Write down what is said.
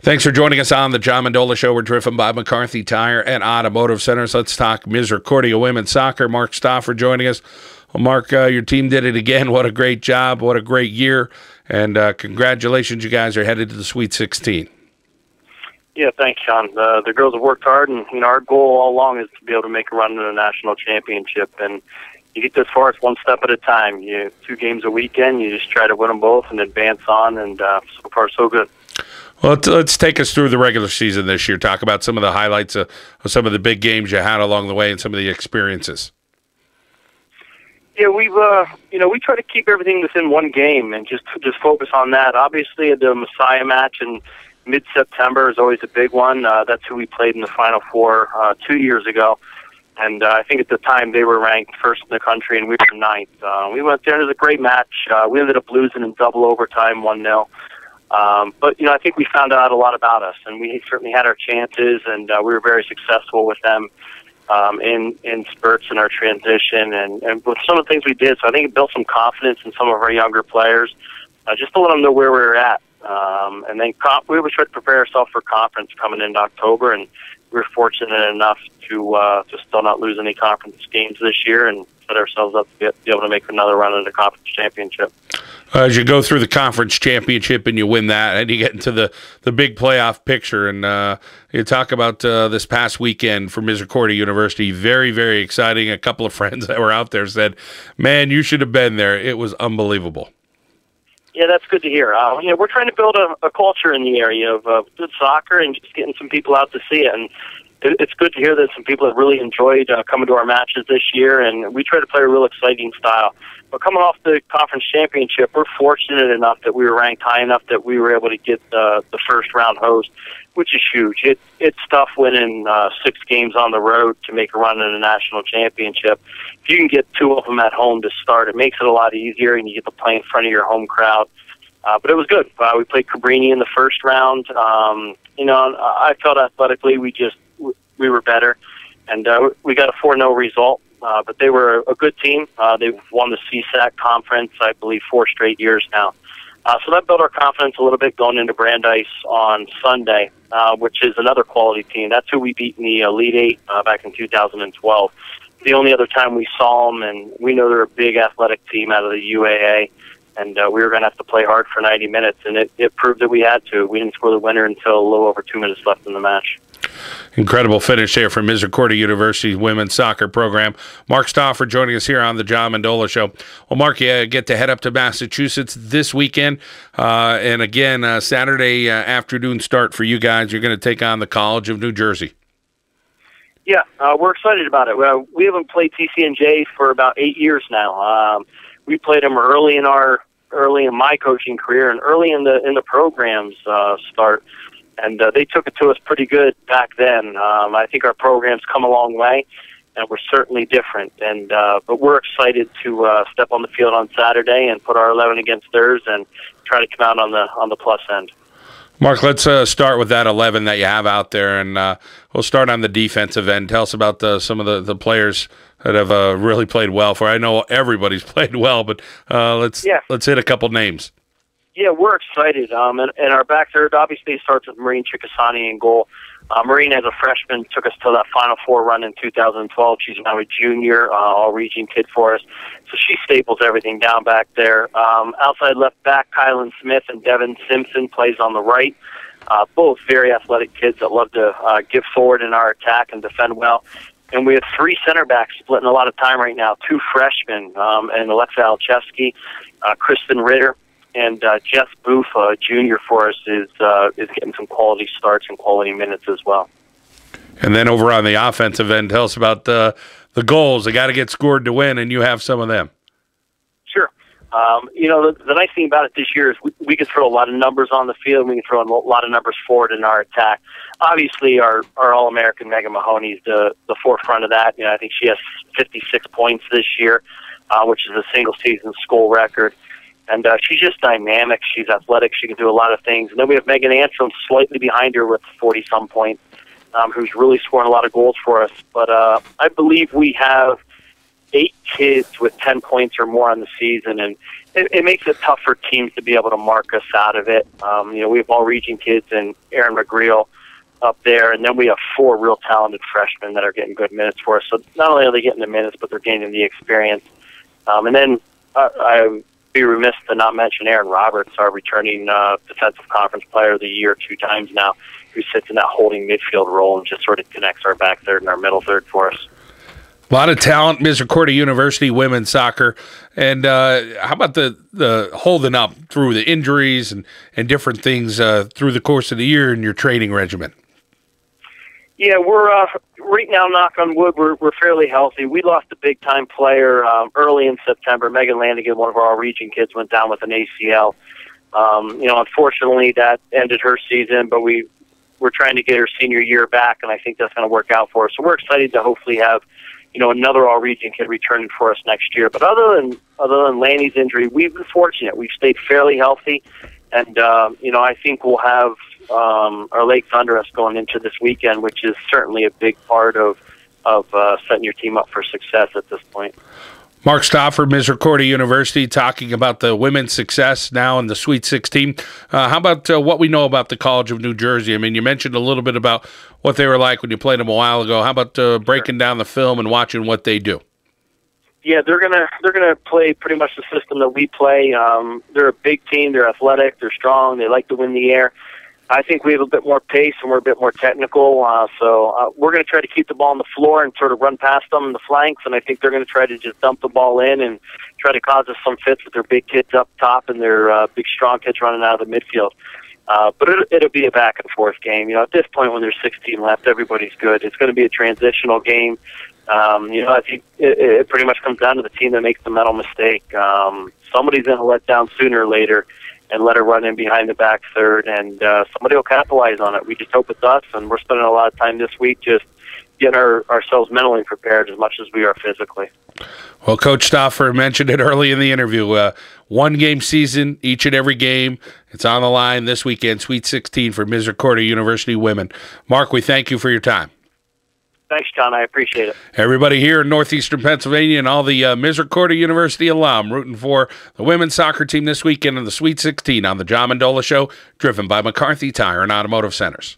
Thanks for joining us on the John Mendola Show. We're driven by McCarthy Tire and Automotive Centers. Let's talk Misericordia women's soccer. Mark Stauffer joining us. Well, Mark, your team did it again. What a great job. What a great year. And congratulations, you guys are headed to the Sweet 16. Yeah, thanks, Sean. The girls have worked hard, and our goal all along is to be able to make a run to the national championship. And you get this far, it's one step at a time. 2 games a weekend, you just try to win them both and advance on, and so far so good. Well, let's take us through the regular season this year. Talk about some of the highlights of some of the big games you had along the way and some of the experiences. Yeah, we try to keep everything within one game and just focus on that. Obviously, the Messiah match in mid-September is always a big one. That's who we played in the Final Four 2 years ago. And I think at the time they were ranked first in the country, and we were ninth. We went there. It was a great match. We ended up losing in double overtime, 1-0. But, I think we found out a lot about us, and we certainly had our chances, and we were very successful with them in spurts in our transition and with some of the things we did. So I think it built some confidence in some of our younger players, just to let them know where we were at. And then we always try to prepare ourselves for conference coming into October, and we were fortunate enough to still not lose any conference games this year and set ourselves up to be able to make another run at the conference championship. As you go through the conference championship and you win that, and you get into the big playoff picture, and you talk about this past weekend for Misericordia University, very, very exciting. A couple of friends that were out there said, man, you should have been there. It was unbelievable. Yeah, that's good to hear. We're trying to build a culture in the area of good soccer and just getting some people out to see it. And it's good to hear that some people have really enjoyed coming to our matches this year, and we try to play a real exciting style. But coming off the conference championship, we're fortunate enough that we were ranked high enough that we were able to get the first-round host, which is huge. It's tough winning 6 games on the road to make a run in a national championship. If you can get 2 of them at home to start, it makes it a lot easier, and you get to play in front of your home crowd. But it was good. We played Cabrini in the first round. I felt athletically we were better, and we got a 4-0 result. But they were a good team. They've won the CSAC conference, I believe, 4 straight years now. So that built our confidence a little bit going into Brandeis on Sunday, which is another quality team. That's who we beat in the Elite 8 back in 2012. The only other time we saw them, and we know they're a big athletic team out of the UAA, and we were going to have to play hard for 90 minutes, and it proved that we had to. We didn't score the winner until a little over 2 minutes left in the match. Incredible finish there from Misericordia University women's soccer program. Mark Stauffer joining us here on the John Mendola Show. Well, Mark, you get to head up to Massachusetts this weekend. And again, Saturday afternoon start for you guys. You're going to take on the College of New Jersey. Yeah, we're excited about it. We haven't played TCNJ for about 8 years now. We played them early in my coaching career and early in the program's start. And they took it to us pretty good back then. I think our program's come a long way, and we're certainly different. And but we're excited to step on the field on Saturday and put our 11 against theirs and try to come out on the plus end. Mark, let's start with that 11 that you have out there, and we'll start on the defensive end. Tell us about some of the players that have really played well for. I know everybody's played well, but let's hit a couple names. Yeah, we're excited. And our back third obviously starts with Maureen Chickasani in goal. Maureen, as a freshman, took us to that Final Four run in 2012. She's now a junior, all-region kid for us. So she staples everything down back there. Outside left back, Kylan Smith and Devin Simpson plays on the right. Both very athletic kids that love to give forward in our attack and defend well. And we have 3 center backs splitting a lot of time right now, 2 freshmen, and Alexa Alchevsky, Kristen Ritter. And Jeff Booth, junior for us, is getting some quality starts and quality minutes as well. And then over on the offensive end, tell us about the goals. They got to get scored to win, and you have some of them. Sure. The nice thing about it this year is we can throw a lot of numbers on the field. We can throw a lot of numbers forward in our attack. Obviously, our All-American Megan Mahoney is the forefront of that. I think she has 56 points this year, which is a single-season school record. And she's just dynamic. She's athletic. She can do a lot of things. And then we have Megan Antrim slightly behind her with 40-some points, who's really scoring a lot of goals for us. But I believe we have 8 kids with 10 points or more on the season, and it makes it tough for teams to be able to mark us out of it. We have all-region kids and Aaron McGreal up there, and then we have 4 real talented freshmen that are getting good minutes for us. So not only are they getting the minutes, but they're gaining the experience. And then I would be remiss to not mention Aaron Roberts, our returning Defensive Conference Player of the Year 2 times now, who sits in that holding midfield role and just sort of connects our back third and our middle third for us. A lot of talent, Misericordia University women's soccer. And how about the holding up through the injuries and different things through the course of the year in your training regimen? Yeah, we're right now, knock on wood, we're fairly healthy. We lost a big-time player early in September. Megan Landigan, one of our all-region kids, went down with an ACL. Unfortunately, that ended her season, but we're trying to get her senior year back, and I think that's going to work out for us. So we're excited to hopefully have another all-region kid returning for us next year. But other than Lanny's injury, we've been fortunate. We've stayed fairly healthy, and I think we'll have our legs under us going into this weekend, which is certainly a big part of setting your team up for success at this point. Mark Stauffer, Misericordia University, talking about the women's success now in the Sweet 16. How about what we know about the College of New Jersey? I mean, you mentioned a little bit about what they were like when you played them a while ago. How about breaking down the film and watching what they do? Yeah, they're gonna play pretty much the system that we play. They're a big team. They're athletic. They're strong. They like to win the air. I think we have a bit more pace and we're a bit more technical. So we're going to try to keep the ball on the floor and sort of run past them in the flanks. And I think they're going to try to just dump the ball in and try to cause us some fits with their big kids up top and their big, strong kids running out of the midfield. But it'll be a back-and-forth game. At this point when there's 16 left, everybody's good. It's going to be a transitional game. I think it pretty much comes down to the team that makes the mental mistake. Somebody's going to let down sooner or later and let her run in behind the back third, and somebody will capitalize on it. We just hope it's us, and we're spending a lot of time this week just getting ourselves mentally prepared as much as we are physically. Well, Coach Stauffer mentioned it early in the interview. One-game season, each and every game. It's on the line this weekend, Sweet 16 for Misericordia University women. Mark, we thank you for your time. Thanks, John. I appreciate it. Everybody here in northeastern Pennsylvania and all the Misericordia University alum rooting for the women's soccer team this weekend in the Sweet 16 on the John Mendola Show, driven by McCarthy Tire and Automotive Centers.